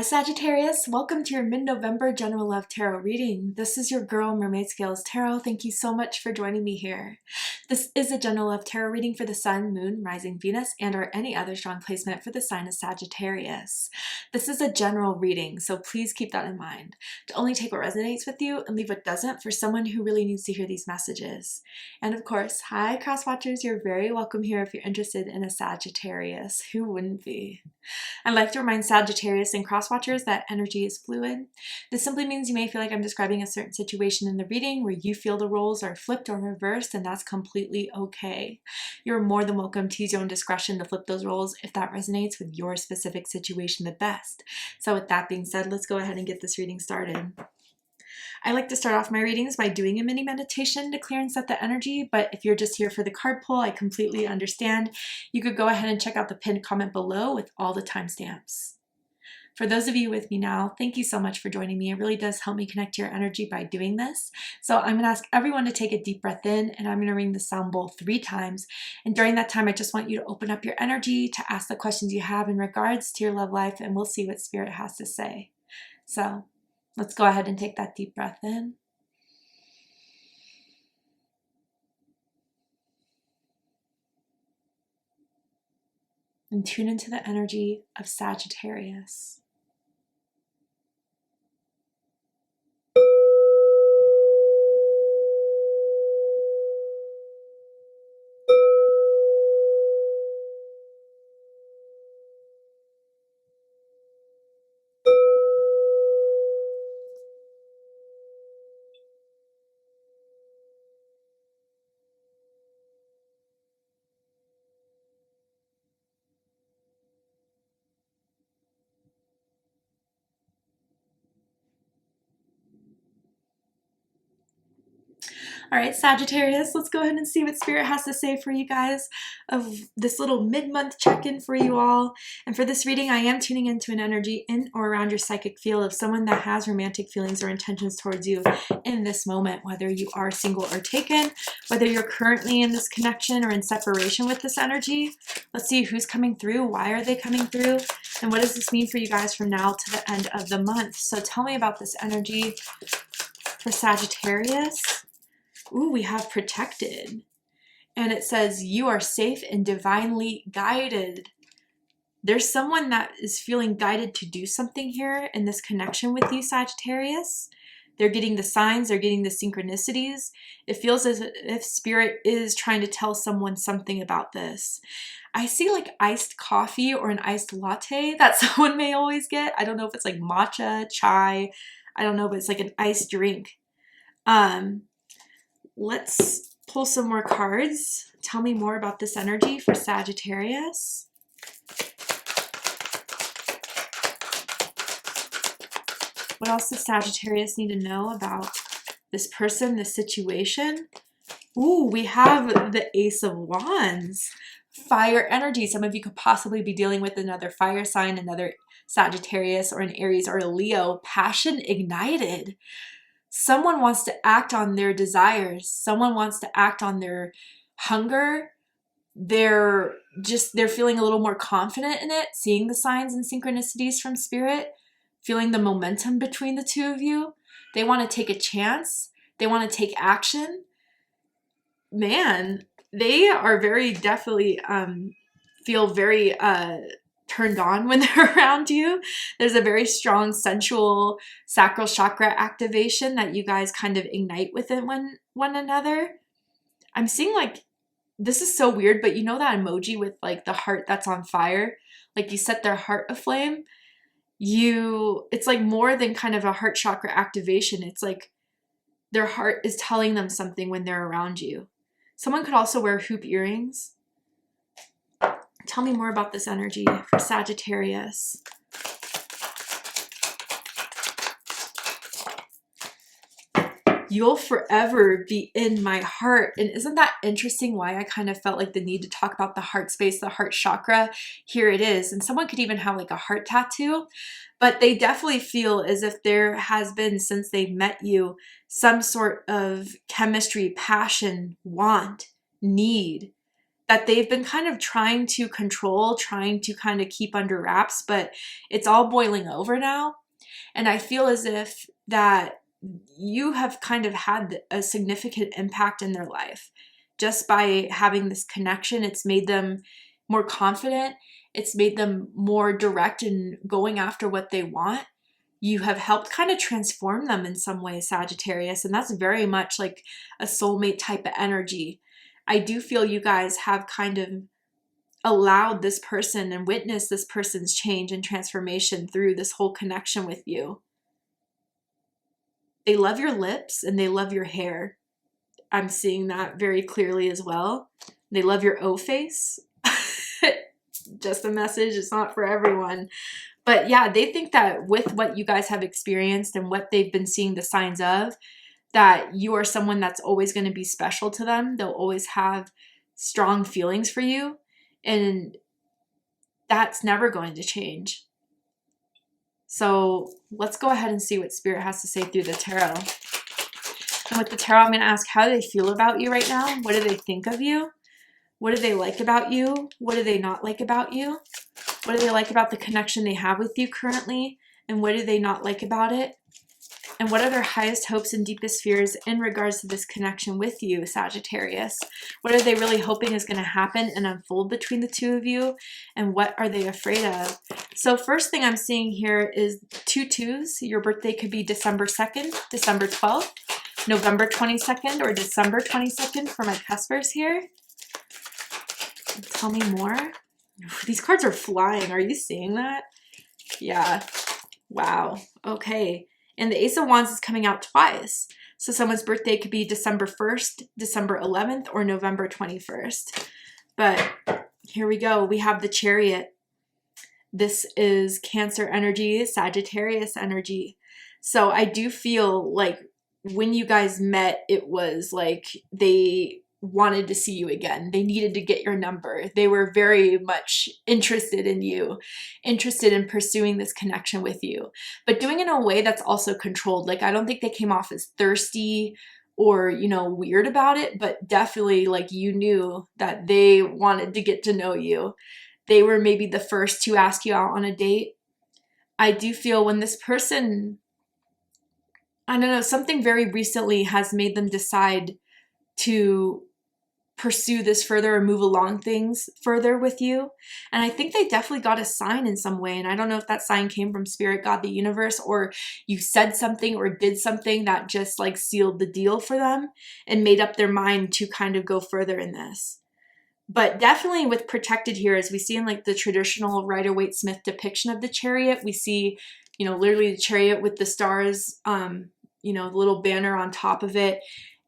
Hi Sagittarius, welcome to your mid-November general love tarot reading. This is your girl Mermaid Scales Tarot. Thank you so much for joining me here. This is a general love tarot reading for the Sun, Moon, Rising Venus, and or any other strong placement for the sign of Sagittarius. This is a general reading, so please keep that in mind. To only take what resonates with you and leave what doesn't for someone who really needs to hear these messages. And of course, hi cross watchers, you're very welcome here if you're interested in a Sagittarius. Who wouldn't be? I'd like to remind Sagittarius and crosswatchers that energy is fluid. This simply means you may feel like I'm describing a certain situation in the reading where you feel the roles are flipped or reversed, and that's completely okay. You're more than welcome to use your own discretion to flip those roles if that resonates with your specific situation the best. So with that being said, let's go ahead and get this reading started. I like to start off my readings by doing a mini meditation to clear and set the energy, but if you're just here for the card pull, I completely understand. You could go ahead and check out the pinned comment below with all the timestamps. For those of you with me now, thank you so much for joining me. It really does help me connect to your energy by doing this. So I'm going to ask everyone to take a deep breath in, and I'm going to ring the sound bowl 3 times. And during that time, I just want you to open up your energy to ask the questions you have in regards to your love life, and we'll see what Spirit has to say. So let's go ahead and take that deep breath in. And tune into the energy of Sagittarius. All right, Sagittarius, let's go ahead and see what Spirit has to say for you guys of this little mid-month check-in for you all. And for this reading, I am tuning into an energy in or around your psychic field of someone that has romantic feelings or intentions towards you in this moment, whether you are single or taken, whether you're currently in this connection or in separation with this energy. Let's see who's coming through, why are they coming through, and what does this mean for you guys from now to the end of the month. So tell me about this energy for Sagittarius. Ooh, we have protected. And it says, you are safe and divinely guided. There's someone that is feeling guided to do something here in this connection with you, Sagittarius. They're getting the signs, they're getting the synchronicities. It feels as if Spirit is trying to tell someone something about this. I see like iced coffee or an iced latte that someone may always get. I don't know if it's like matcha, chai. I don't know, but it's like an iced drink. Let's pull some more cards. Tell me more about this energy for Sagittarius. What else does Sagittarius need to know about this person, this situation? Ooh, we have the Ace of Wands. Fire energy. Some of you could possibly be dealing with another fire sign, another Sagittarius or an Aries or a Leo. Passion ignited. Someone wants to act on their desires. Someone wants to act on their hunger. They're feeling a little more confident in it, seeing the signs and synchronicities from Spirit, feeling the momentum between the two of you. They want to take a chance. They want to take action. Man, they are very definitely feel very turned on when they're around you. There's a very strong sensual sacral chakra activation that you guys kind of ignite within one another. I'm seeing like, this is so weird, but you know that emoji with like the heart that's on fire? Like you set their heart aflame. It's like more than kind of a heart chakra activation. It's like their heart is telling them something when they're around you. Someone could also wear hoop earrings. Tell me more about this energy for Sagittarius. You'll forever be in my heart. And isn't that interesting why I kind of felt like the need to talk about the heart space, the heart chakra? Here it is. And someone could even have like a heart tattoo, but they definitely feel as if there has been, since they've met you, some sort of chemistry, passion, want, need that they've been kind of trying to control, trying to kind of keep under wraps, but it's all boiling over now. And I feel as if that you have kind of had a significant impact in their life just by having this connection. It's made them more confident. It's made them more direct in going after what they want. You have helped kind of transform them in some way, Sagittarius, and that's very much like a soulmate type of energy. I do feel you guys have kind of allowed this person and witnessed this person's change and transformation through this whole connection with you. They love your lips and they love your hair. I'm seeing that very clearly as well. They love your O face. Just a message, it's not for everyone. But yeah, they think that with what you guys have experienced and what they've been seeing the signs of, that you are someone that's always going to be special to them. They'll always have strong feelings for you. And that's never going to change. So let's go ahead and see what Spirit has to say through the tarot. And with the tarot, I'm going to ask how do they feel about you right now? What do they think of you? What do they like about you? What do they not like about you? What do they like about the connection they have with you currently? And what do they not like about it? And what are their highest hopes and deepest fears in regards to this connection with you, Sagittarius? What are they really hoping is going to happen and unfold between the two of you? And what are they afraid of? So first thing I'm seeing here is 2 2s. Your birthday could be December 2nd, December 12th, November 22nd, or December 22nd for my cuspers here. Tell me more. These cards are flying. Are you seeing that? Yeah. Wow. Okay. And the Ace of Wands is coming out twice. So someone's birthday could be December 1st, December 11th, or November 21st. But here we go. We have the Chariot. This is Cancer energy, Sagittarius energy. So I do feel like when you guys met, it was like they wanted to see you again. They needed to get your number. They were very much interested in you, interested in pursuing this connection with you, but doing it in a way that's also controlled. Like, I don't think they came off as thirsty or, you know, weird about it, but definitely like you knew that they wanted to get to know you. They were maybe the first to ask you out on a date. I do feel when this person, I don't know, something very recently has made them decide to pursue this further or move along things further with you. And I think they definitely got a sign in some way. And I don't know if that sign came from Spirit, God, the universe, or you said something or did something that just like sealed the deal for them and made up their mind to kind of go further in this. But definitely with protected here, as we see in like the traditional Rider-Waite-Smith depiction of the Chariot, we see, you know, literally the Chariot with the stars, you know, the little banner on top of it.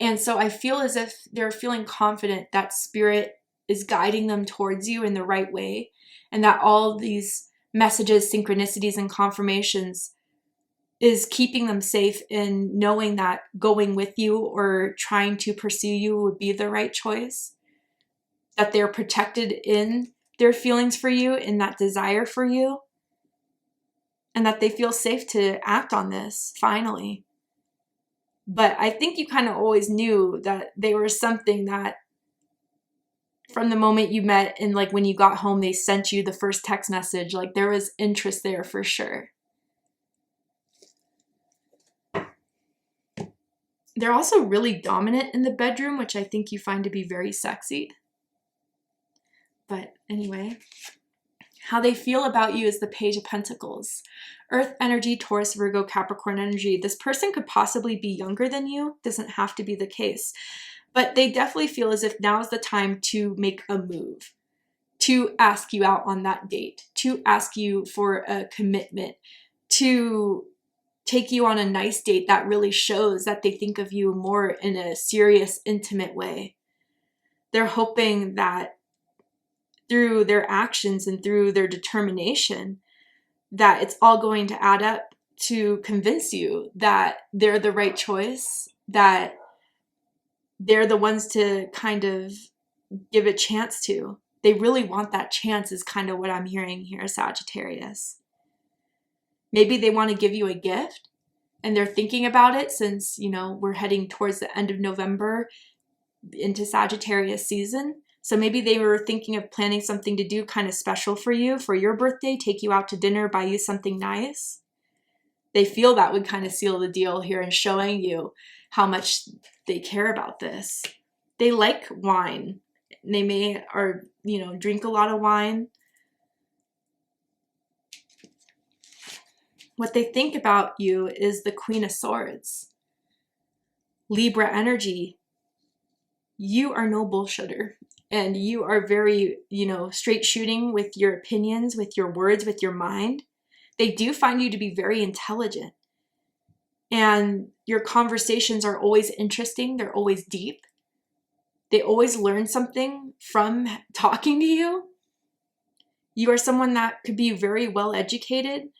And so I feel as if they're feeling confident that Spirit is guiding them towards you in the right way, and that all these messages, synchronicities, and confirmations is keeping them safe in knowing that going with you or trying to pursue you would be the right choice, that they're protected in their feelings for you, in that desire for you, and that they feel safe to act on this finally. But I think you kind of always knew that they were something that from the moment you met and like when you got home, they sent you the first text message, like there was interest there for sure. They're also really dominant in the bedroom, which I think you find to be very sexy. But anyway, how they feel about you is the Page of Pentacles. Earth energy, Taurus, Virgo, Capricorn energy. This person could possibly be younger than you. Doesn't have to be the case. But they definitely feel as if now is the time to make a move, to ask you out on that date, to ask you for a commitment, to take you on a nice date that really shows that they think of you more in a serious, intimate way. They're hoping that through their actions and through their determination, that it's all going to add up to convince you that they're the right choice, that they're the ones to kind of give a chance to. They really want that chance is kind of what I'm hearing here, Sagittarius. Maybe they want to give you a gift and they're thinking about it since, you know, we're heading towards the end of November into Sagittarius season. So maybe they were thinking of planning something to do kind of special for you for your birthday, take you out to dinner, buy you something nice. They feel that would kind of seal the deal here and showing you how much they care about this. They like wine. They may, or, you know, drink a lot of wine. What they think about you is the Queen of Swords. Libra energy. You are no bullshitter. And you are very, you know, straight shooting with your opinions, with your words, with your mind. They do find you to be very intelligent. And your conversations are always interesting. They're always deep. They always learn something from talking to you. You are someone that could be very well educated,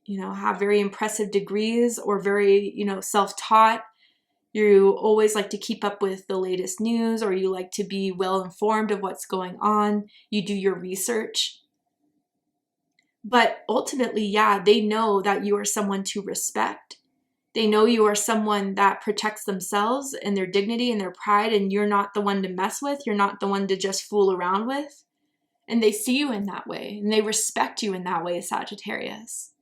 you know, have very impressive degrees or very, you know, self-taught. You always like to keep up with the latest news, or you like to be well informed of what's going on. You do your research. But ultimately, yeah, they know that you are someone to respect. They know you are someone that protects themselves and their dignity and their pride, and you're not the one to mess with. You're not the one to just fool around with. And they see you in that way, and they respect you in that way, Sagittarius.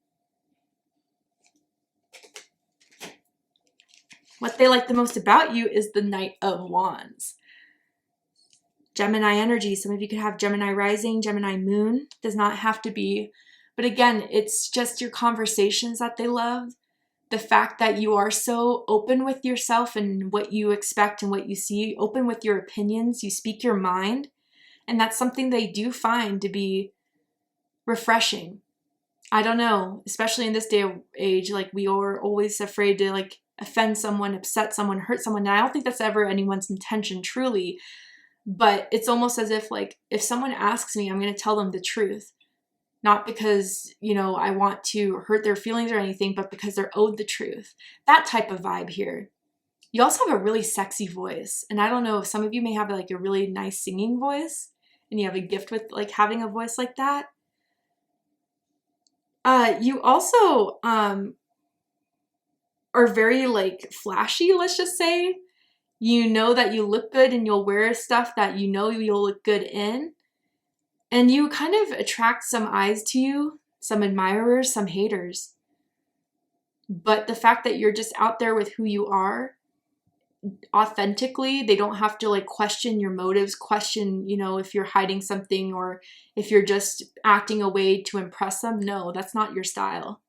What they like the most about you is the Knight of Wands. Gemini energy. Some of you could have Gemini rising, Gemini moon. Does not have to be. But again, it's just your conversations that they love. The fact that you are so open with yourself and what you expect and what you see, open with your opinions, you speak your mind. And that's something they do find to be refreshing. I don't know, especially in this day of age, like we are always afraid to like offend someone, upset someone, hurt someone. And I don't think that's ever anyone's intention truly, but it's almost as if like, if someone asks me, I'm going to tell them the truth. Not because, you know, I want to hurt their feelings or anything, but because they're owed the truth. That type of vibe here. You also have a really sexy voice. And I don't know if some of you may have like a really nice singing voice and you have a gift with like having a voice like that. You also are very like flashy, let's just say. You know that you look good and you'll wear stuff that you know you'll look good in. And you kind of attract some eyes to you, some admirers, some haters. But the fact that you're just out there with who you are, authentically, they don't have to like question your motives, question, you know, if you're hiding something or if you're just acting a way to impress them. No, that's not your style.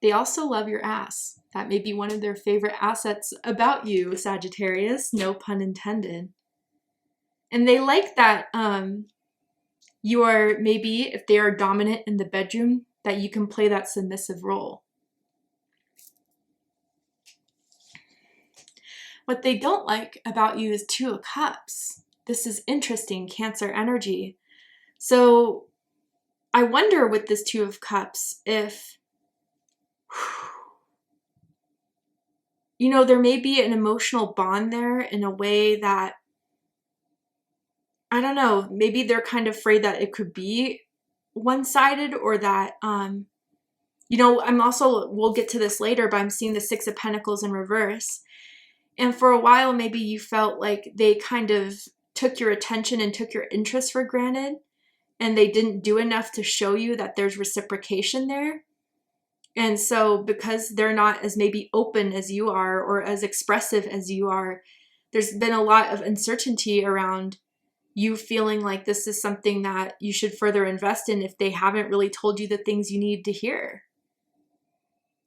They also love your ass. That may be one of their favorite assets about you, Sagittarius, no pun intended. And they like that, you are maybe, if they are dominant in the bedroom, that you can play that submissive role. What they don't like about you is Two of Cups. This is interesting, Cancer energy. So I wonder with this Two of Cups if, you know, there may be an emotional bond there in a way that, I don't know, maybe they're kind of afraid that it could be one-sided or that, you know, I'm also, we'll get to this later, but I'm seeing the Six of Pentacles in reverse. And for a while, maybe you felt like they kind of took your attention and took your interest for granted, and they didn't do enough to show you that there's reciprocation there. And so because they're not as maybe open as you are or as expressive as you are, there's been a lot of uncertainty around you feeling like this is something that you should further invest in if they haven't really told you the things you need to hear.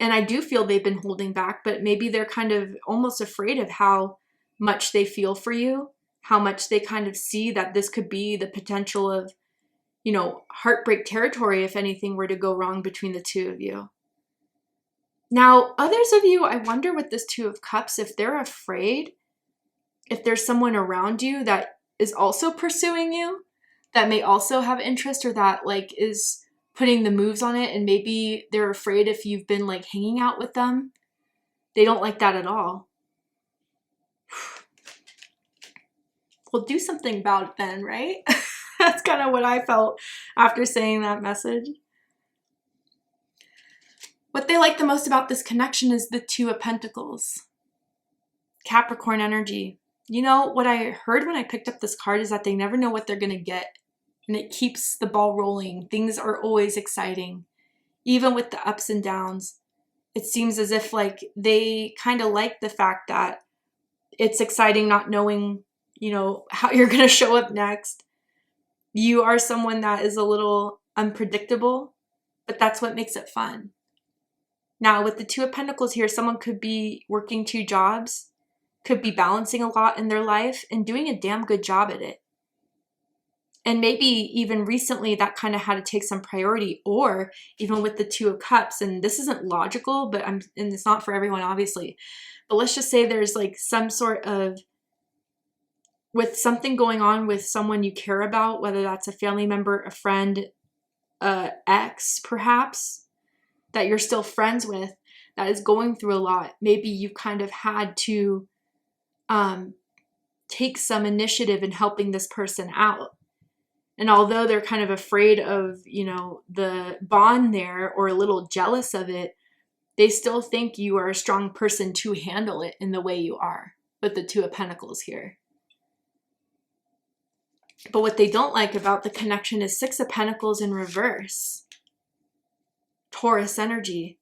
And I do feel they've been holding back, but maybe they're kind of almost afraid of how much they feel for you, how much they kind of see that this could be the potential of, you know, heartbreak territory if anything were to go wrong between the two of you. Now, others of you, I wonder with this Two of Cups, if they're afraid, if there's someone around you that is also pursuing you, that may also have interest or that like is putting the moves on it, and maybe they're afraid if you've been like hanging out with them. They don't like that at all. Well, do something about it then, right? That's kind of what I felt after saying that message. What they like the most about this connection is the Two of Pentacles. Capricorn energy. You know, what I heard when I picked up this card is that they never know what they're going to get. And it keeps the ball rolling. Things are always exciting. Even with the ups and downs, it seems as if like they kind of like the fact that it's exciting not knowing, you know, how you're going to show up next. You are someone that is a little unpredictable, but that's what makes it fun. Now, with the Two of Pentacles here, someone could be working 2 jobs, could be balancing a lot in their life and doing a damn good job at it. And maybe even recently that kind of had to take some priority, or even with the Two of Cups, and this isn't logical, but and it's not for everyone, obviously. But let's just say there's like some sort of, with something going on with someone you care about, whether that's a family member, a friend, ex perhaps, that you're still friends with, that is going through a lot. Maybe you kind of had to take some initiative in helping this person out. And although they're kind of afraid of, you know, the bond there, or a little jealous of it, they still think you are a strong person to handle it in the way you are with the Two of Pentacles here. But what they don't like about the connection is 6 of Pentacles in reverse. Taurus energy.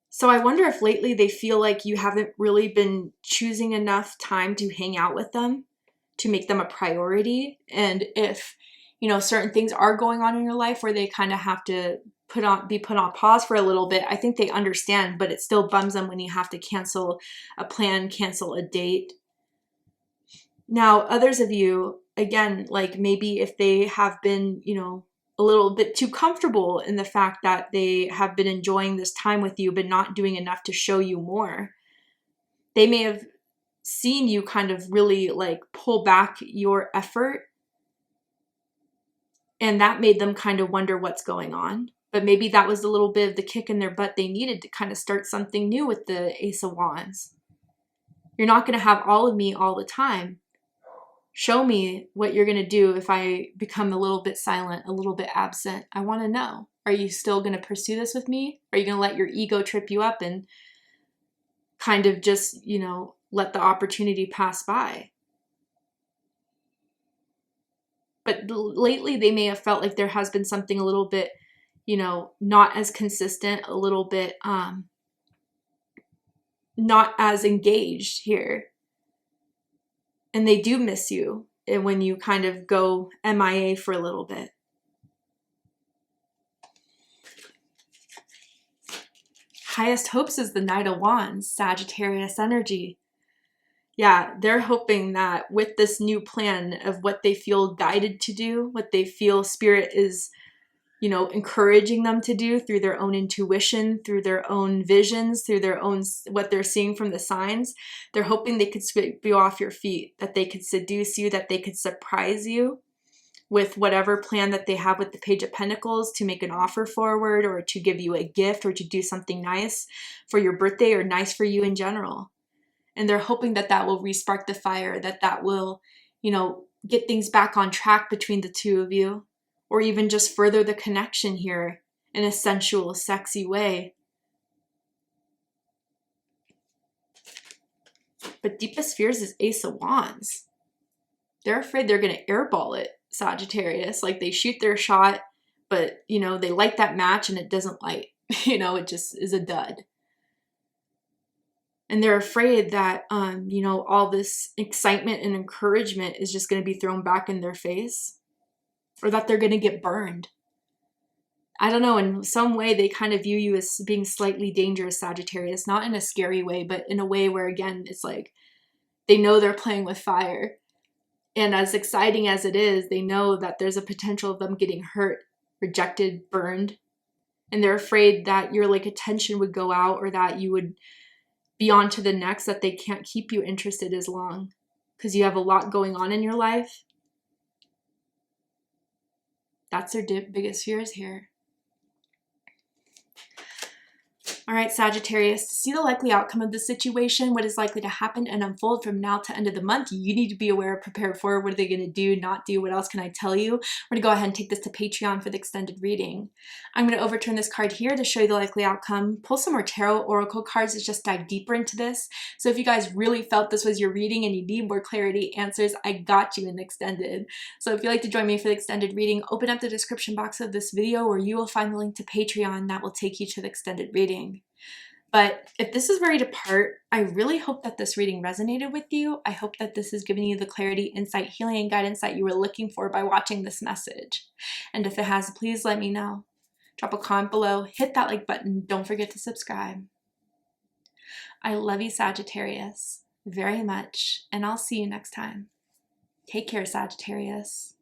So I wonder if lately they feel like you haven't really been choosing enough time to hang out with them, to make them a priority. And if, you know, certain things are going on in your life where they kind of have to be put on pause for a little bit, I think they understand, but it still bums them when you have to cancel a plan, cancel a date. Now, others of you, again, like maybe if they have been, you know, a little bit too comfortable in the fact that they have been enjoying this time with you, but not doing enough to show you more, they may have seen you kind of really like pull back your effort. And that made them kind of wonder what's going on. But maybe that was a little bit of the kick in their butt they needed to kind of start something new with the Ace of Wands. You're not going to have all of me all the time. Show me what you're going to do if I become a little bit silent, a little bit absent. I want to know. Are you still going to pursue this with me? Are you going to let your ego trip you up and kind of just, you know, let the opportunity pass by? But lately they may have felt like there has been something a little bit, you know, not as consistent, a little bit not as engaged here. And they do miss you when you kind of go MIA for a little bit. Highest hopes is the Knight of Wands, Sagittarius energy. Yeah, they're hoping that with this new plan of what they feel guided to do, what they feel Spirit is, you know, encouraging them to do through their own intuition, through their own visions, through their own, what they're seeing from the signs, they're hoping they could sweep you off your feet, that they could seduce you, that they could surprise you with whatever plan that they have with the Page of Pentacles, to make an offer forward, or to give you a gift, or to do something nice for your birthday, or nice for you in general. And they're hoping that that will re-spark the fire, that that will, you know, get things back on track between the two of you, or even just further the connection here in a sensual, sexy way. But deepest fears is Ace of Wands. They're afraid they're going to airball it, Sagittarius. Like they shoot their shot, but, you know, they light that match and it doesn't light. You know, it just is a dud. And they're afraid that, you know, all this excitement and encouragement is just going to be thrown back in their face, or that they're going to get burned. I don't know, in some way they kind of view you as being slightly dangerous, Sagittarius, not in a scary way, but in a way where, again, it's like they know they're playing with fire. And as exciting as it is, they know that there's a potential of them getting hurt, rejected, burned. And they're afraid that your like attention would go out, or that you would be on to the next, that they can't keep you interested as long because you have a lot going on in your life. That's their biggest fears here. All right, Sagittarius, to see the likely outcome of the situation, what is likely to happen and unfold from now to end of the month, you need to be aware, prepared for. What are they going to do, not do? What else can I tell you? We're going to go ahead and take this to Patreon for the extended reading. I'm going to overturn this card here to show you the likely outcome. Pull some more tarot oracle cards to just dive deeper into this. So if you guys really felt this was your reading and you need more clarity, answers, I got you in the extended. So if you'd like to join me for the extended reading, open up the description box of this video where you will find the link to Patreon that will take you to the extended reading. But if this is where you depart, I really hope that this reading resonated with you. I hope that this has given you the clarity, insight, healing, and guidance that you were looking for by watching this message. And if it has, please let me know. Drop a comment below, hit that like button, don't forget to subscribe. I love you, Sagittarius, very much, and I'll see you next time. Take care, Sagittarius.